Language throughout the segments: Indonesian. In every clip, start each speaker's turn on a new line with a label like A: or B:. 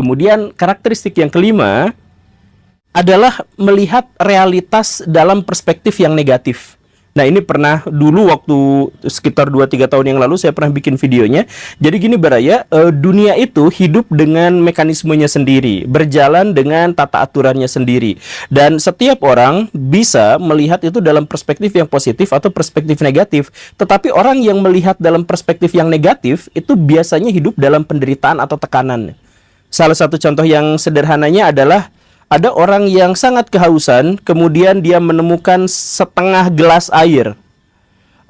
A: Kemudian karakteristik yang kelima adalah melihat realitas dalam perspektif yang negatif. Nah, ini pernah dulu waktu sekitar 2-3 tahun yang lalu saya pernah bikin videonya. Jadi gini Baraya, dunia itu hidup dengan mekanismenya sendiri, berjalan dengan tata aturannya sendiri. Dan setiap orang bisa melihat itu dalam perspektif yang positif atau perspektif negatif. Tetapi orang yang melihat dalam perspektif yang negatif itu biasanya hidup dalam penderitaan atau tekanan. Salah satu contoh yang sederhananya adalah ada orang yang sangat kehausan, kemudian dia menemukan setengah gelas air.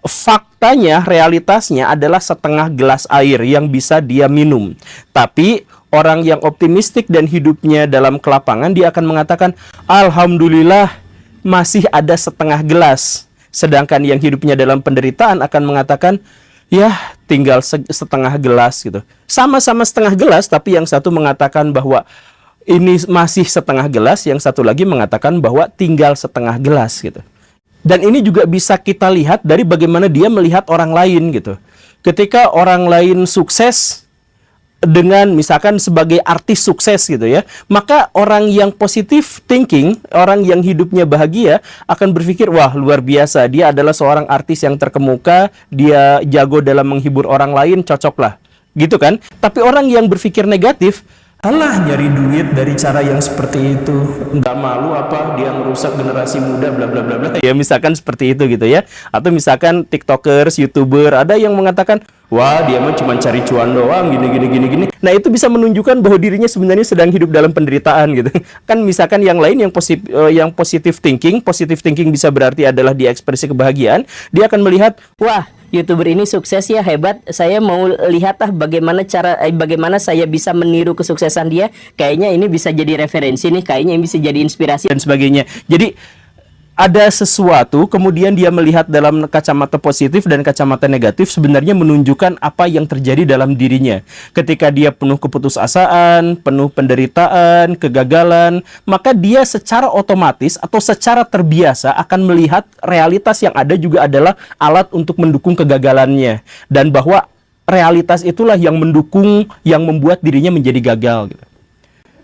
A: Faktanya, realitasnya adalah setengah gelas air yang bisa dia minum. Tapi orang yang optimistik dan hidupnya dalam kelapangan, dia akan mengatakan, Alhamdulillah masih ada setengah gelas. Sedangkan yang hidupnya dalam penderitaan akan mengatakan, ya tinggal setengah gelas gitu. Sama-sama setengah gelas, tapi yang satu mengatakan bahwa ini masih setengah gelas, yang satu lagi mengatakan bahwa tinggal setengah gelas gitu. Dan ini juga bisa kita lihat dari bagaimana dia melihat orang lain gitu. Ketika orang lain sukses dengan misalkan sebagai artis sukses gitu ya, maka orang yang positif thinking, orang yang hidupnya bahagia akan berpikir, wah luar biasa, dia adalah seorang artis yang terkemuka, dia jago dalam menghibur orang lain, cocok lah gitu kan. Tapi orang yang berpikir negatif, alah nyari duit dari cara yang seperti itu, nggak malu apa dia merusak generasi muda bla bla bla bla. Ya misalkan seperti itu gitu ya. Atau misalkan tiktokers, youtuber, ada yang mengatakan, wah dia mah cuma cari cuan doang gini. Nah itu bisa menunjukkan bahwa dirinya sebenarnya sedang hidup dalam penderitaan gitu. Kan misalkan yang lain yang positive thinking bisa berarti adalah dia ekspresi kebahagiaan. Dia akan melihat, wah YouTuber ini sukses ya, hebat. Saya mau lihat bagaimana saya bisa meniru kesuksesan dia. Kayaknya ini bisa jadi referensi nih, kayaknya ini bisa jadi inspirasi dan sebagainya. Jadi ada sesuatu, kemudian dia melihat dalam kacamata positif dan kacamata negatif, sebenarnya menunjukkan apa yang terjadi dalam dirinya. Ketika dia penuh keputusasaan, penuh penderitaan, kegagalan, maka dia secara otomatis atau secara terbiasa akan melihat realitas yang ada juga adalah alat untuk mendukung kegagalannya. Dan bahwa realitas itulah yang mendukung, yang membuat dirinya menjadi gagal gitu.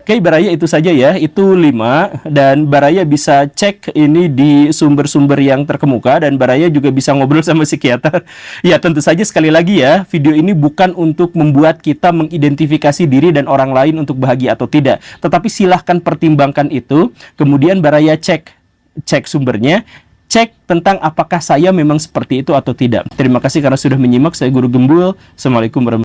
A: Oke, Baraya itu saja ya, itu 5, dan Baraya bisa cek ini di sumber-sumber yang terkemuka, dan Baraya juga bisa ngobrol sama psikiater. Ya tentu saja sekali lagi ya, video ini bukan untuk membuat kita mengidentifikasi diri dan orang lain untuk bahagia atau tidak, tetapi silahkan pertimbangkan itu, kemudian Baraya cek sumbernya, cek tentang apakah saya memang seperti itu atau tidak. Terima kasih karena sudah menyimak, saya Guru Gembul, Assalamualaikum warahmatullahi wabarakatuh.